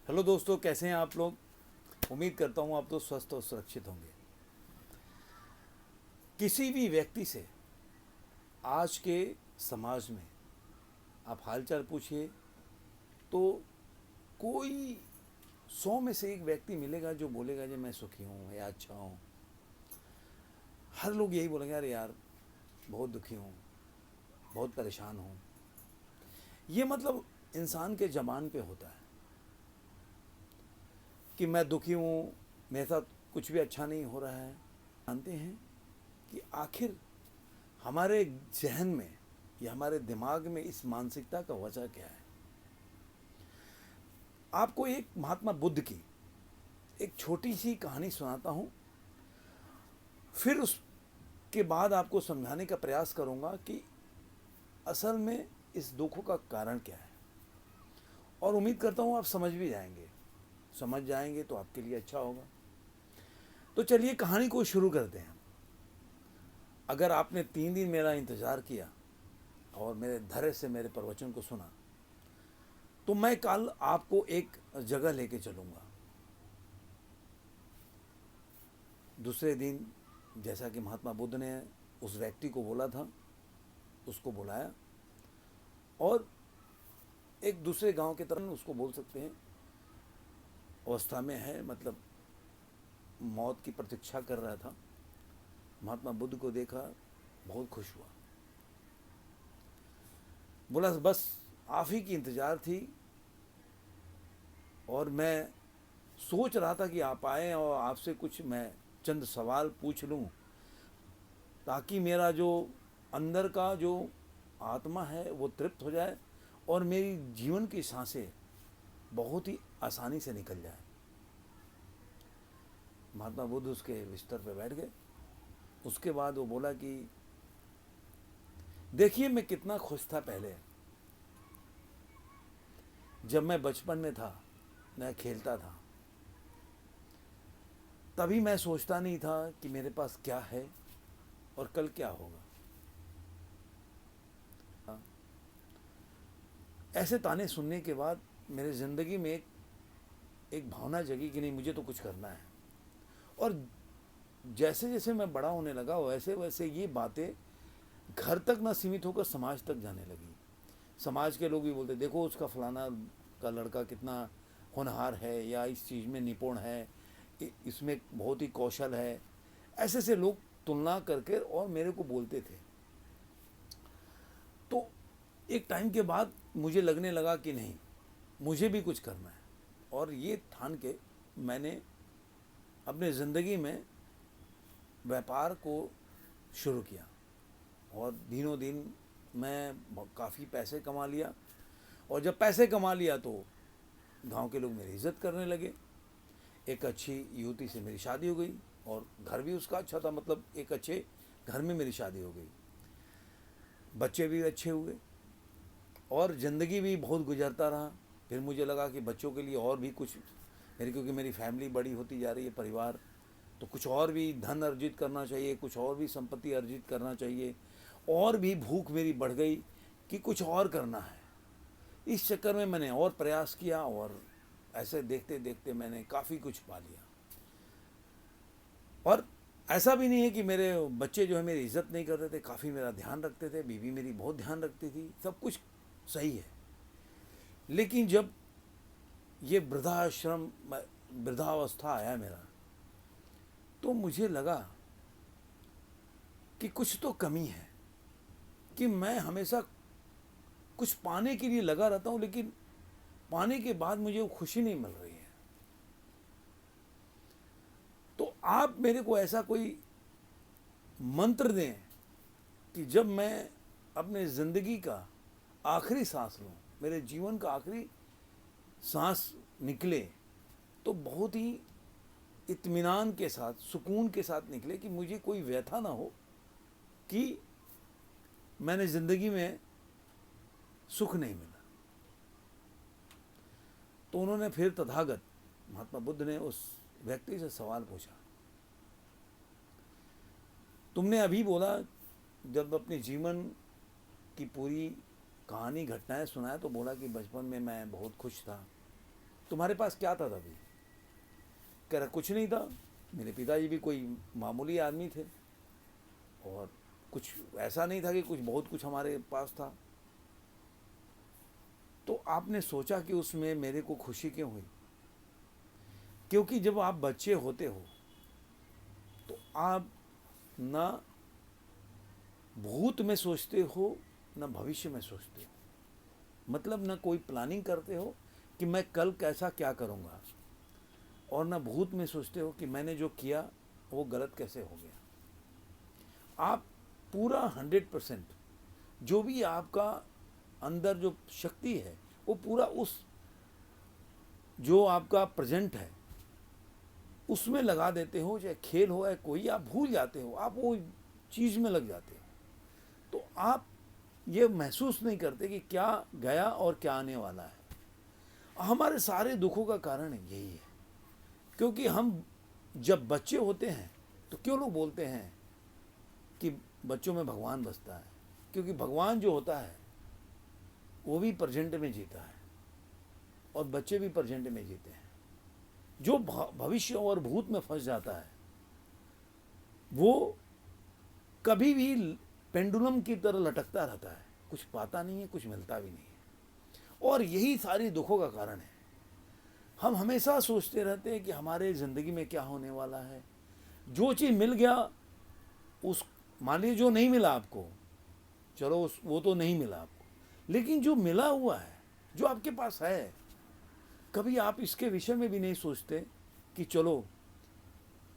Hello दोस्तों, कैसे हैं आप लोग। उम्मीद करता हूँ आप लोग स्वस्थ और सुरक्षित होंगे। किसी भी व्यक्ति से आज के समाज में आप हालचाल पूछिए तो कोई 100 में से एक व्यक्ति मिलेगा जो बोलेगा जी मैं सुखी हूँ या अच्छा हूँ। हर लोग यही बोलेंगे अरे यार बहुत दुखी हूँ, बहुत परेशान हूँ। ये मतलब इंसान के ज़बान पे होता है कि मैं दुखी हूँ, मेरे साथ कुछ भी अच्छा नहीं हो रहा है। जानते हैं कि आखिर हमारे जहन में या हमारे दिमाग में इस मानसिकता का वजह क्या है। आपको एक महात्मा बुद्ध की एक छोटी सी कहानी सुनाता हूँ, फिर उसके बाद आपको समझाने का प्रयास करूँगा कि असल में इस दुखों का कारण क्या है। और उम्मीद करता हूँ आप समझ भी जाएंगे। समझ जाएंगे तो आपके लिए अच्छा होगा। तो चलिए कहानी को शुरू करते हैं। अगर आपने 3 दिन मेरा इंतज़ार किया और मेरे धैर्य से मेरे प्रवचन को सुना तो मैं कल आपको एक जगह लेके चलूँगा। दूसरे दिन जैसा कि महात्मा बुद्ध ने उस व्यक्ति को बोला था, उसको बुलाया और एक दूसरे गांव की तरफ उसको बोल सकते हैं अवस्था में है, मतलब मौत की प्रतीक्षा कर रहा था। महात्मा बुद्ध को देखा, बहुत खुश हुआ, बोला बस आप ही की इंतज़ार थी और मैं सोच रहा था कि आप आए और आपसे कुछ मैं चंद सवाल पूछ लूं ताकि मेरा जो अंदर का जो आत्मा है वो तृप्त हो जाए और मेरी जीवन की सांसें बहुत ही आसानी से निकल जाए। महात्मा बुद्ध उसके बिस्तर पर बैठ गए। उसके बाद वो बोला कि देखिए मैं कितना खुश था पहले, जब मैं बचपन में था, मैं खेलता था, तभी मैं सोचता नहीं था कि मेरे पास क्या है और कल क्या होगा। ऐसे ताने सुनने के बाद मेरे ज़िंदगी में एक भावना जगी कि नहीं मुझे तो कुछ करना है। और जैसे जैसे मैं बड़ा होने लगा वैसे वैसे ये बातें घर तक ना सीमित होकर समाज तक जाने लगी। समाज के लोग भी बोलते देखो उसका फलाना का लड़का कितना होनहार है या इस चीज़ में निपुण है, इसमें बहुत ही कौशल है। ऐसे से लोग तुलना करके और मेरे को बोलते थे। तो एक टाइम के बाद मुझे लगने लगा कि नहीं मुझे भी कुछ करना है। और ये ठान के मैंने अपने ज़िंदगी में व्यापार को शुरू किया और दिनों दिन मैं काफ़ी पैसे कमा लिया। और जब पैसे कमा लिया तो गांव के लोग मेरी इज्जत करने लगे। एक अच्छी युवती से मेरी शादी हो गई और घर भी उसका अच्छा था, मतलब एक अच्छे घर में मेरी शादी हो गई, बच्चे भी अच्छे हुए और ज़िंदगी भी बहुत गुजरता रहा। फिर मुझे लगा कि बच्चों के लिए और भी कुछ क्योंकि मेरी फैमिली बड़ी होती जा रही है, परिवार, तो कुछ और भी धन अर्जित करना चाहिए, कुछ और भी संपत्ति अर्जित करना चाहिए। और भी भूख मेरी बढ़ गई कि कुछ और करना है। इस चक्कर में मैंने और प्रयास किया और ऐसे देखते देखते मैंने काफ़ी कुछ पा लिया। और ऐसा भी नहीं है कि मेरे बच्चे जो है मेरी इज्जत नहीं करते थे, काफ़ी मेरा ध्यान रखते थे, बीवी मेरी बहुत ध्यान रखती थी, सब कुछ सही है। लेकिन जब ये वृद्धावस्था आया मेरा, तो मुझे लगा कि कुछ तो कमी है, कि मैं हमेशा कुछ पाने के लिए लगा रहता हूँ लेकिन पाने के बाद मुझे वो खुशी नहीं मिल रही है। तो आप मेरे को ऐसा कोई मंत्र दें कि जब मैं अपने ज़िंदगी का आखिरी सांस लूँ, मेरे जीवन का आखिरी सांस निकले तो बहुत ही इत्मीनान के साथ, सुकून के साथ निकले, कि मुझे कोई व्यथा ना हो कि मैंने ज़िंदगी में सुख नहीं मिला। तो उन्होंने फिर तथागत महात्मा बुद्ध ने उस व्यक्ति से सवाल पूछा, तुमने अभी बोला जब अपने जीवन की पूरी कहानी घटनाएं सुनाया तो बोला कि बचपन में मैं बहुत खुश था तुम्हारे पास क्या था तभी? कह रहा कुछ नहीं था, मेरे पिताजी भी कोई मामूली आदमी थे और कुछ ऐसा नहीं था कि कुछ बहुत कुछ हमारे पास था। तो आपने सोचा कि उसमें मेरे को खुशी क्यों हुई? क्योंकि जब आप बच्चे होते हो तो आप ना भूत में सोचते हो ना भविष्य में सोचते हो, मतलब ना कोई प्लानिंग करते हो कि मैं कल कैसा क्या करूँगा, और ना भूत में सोचते हो कि मैंने जो किया वो गलत कैसे हो गया। आप पूरा 100% जो भी आपका अंदर जो शक्ति है वो पूरा उस जो आपका प्रेजेंट है उसमें लगा देते हो, चाहे खेल हो या कोई, आप भूल जाते हो, आप वो चीज़ में लग जाते हो। तो आप ये महसूस नहीं करते कि क्या गया और क्या आने वाला है। हमारे सारे दुखों का कारण यही है, क्योंकि हम जब बच्चे होते हैं तो क्यों लोग बोलते हैं कि बच्चों में भगवान बसता है? क्योंकि भगवान जो होता है वो भी प्रेजेंट में जीता है और बच्चे भी प्रेजेंट में जीते हैं। जो भविष्य और भूत में फंस जाता है वो कभी भी पेंडुलम की तरह लटकता रहता है, कुछ पाता नहीं है, कुछ मिलता भी नहीं है। और यही सारी दुखों का कारण है। हम हमेशा सोचते रहते हैं कि हमारे ज़िंदगी में क्या होने वाला है। जो चीज़ मिल गया उस, मान लीजिए जो नहीं मिला आपको, चलो वो तो नहीं मिला आपको, लेकिन जो मिला हुआ है, जो आपके पास है, कभी आप इसके विषय में भी नहीं सोचते कि चलो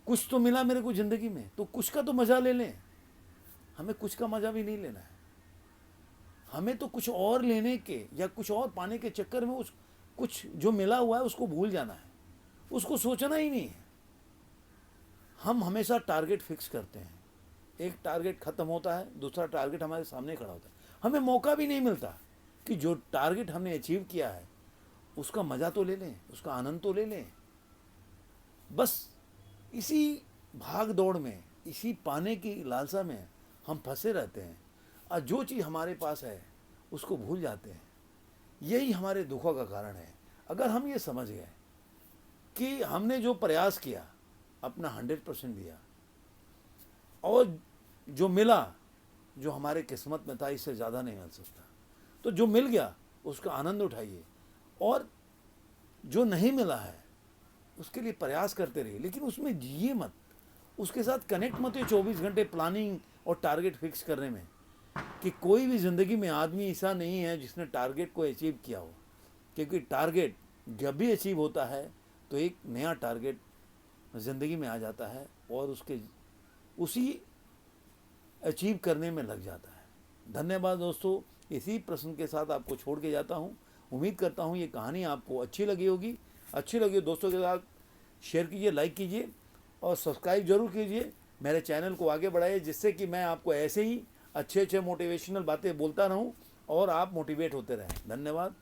कुछ तो मिला मेरे को ज़िंदगी में, तो कुछ का तो मज़ा ले लें। हमें कुछ का मज़ा भी नहीं लेना है, हमें तो कुछ और लेने के या कुछ और पाने के चक्कर में उस कुछ जो मिला हुआ है उसको भूल जाना है, उसको सोचना ही नहीं है। हम हमेशा टारगेट फिक्स करते हैं, एक टारगेट ख़त्म होता है, दूसरा टारगेट हमारे सामने खड़ा होता है, हमें मौका भी नहीं मिलता कि जो टारगेट हमने अचीव किया है उसका मज़ा तो ले लें, उसका आनंद तो ले लें। बस इसी भाग दौड़ में, इसी पाने की लालसा में हम फंसे रहते हैं और जो चीज़ हमारे पास है उसको भूल जाते हैं। यही हमारे दुखों का कारण है। अगर हम ये समझ गए कि हमने जो प्रयास किया, अपना 100% दिया, और जो मिला, जो हमारे किस्मत में था, इससे ज़्यादा नहीं मिल सकता, तो जो मिल गया उसका आनंद उठाइए, और जो नहीं मिला है उसके लिए प्रयास करते रहिए, लेकिन उसमें जिए मत, उसके साथ कनेक्ट मत हो 24 घंटे प्लानिंग और टारगेट फिक्स करने में। कि कोई भी ज़िंदगी में आदमी ऐसा नहीं है जिसने टारगेट को अचीव किया हो, क्योंकि टारगेट जब भी अचीव होता है तो एक नया टारगेट ज़िंदगी में आ जाता है और उसके उसी अचीव करने में लग जाता है। धन्यवाद दोस्तों, इसी प्रश्न के साथ आपको छोड़ के जाता हूँ। उम्मीद करता हूँ ये कहानी आपको अच्छी लगी होगी। अच्छी लगी दोस्तों के साथ शेयर कीजिए, लाइक कीजिए और सब्सक्राइब जरूर कीजिए। मेरे चैनल को आगे बढ़ाइए, जिससे कि मैं आपको ऐसे ही अच्छे अच्छे मोटिवेशनल बातें बोलता रहूं और आप मोटिवेट होते रहें। धन्यवाद।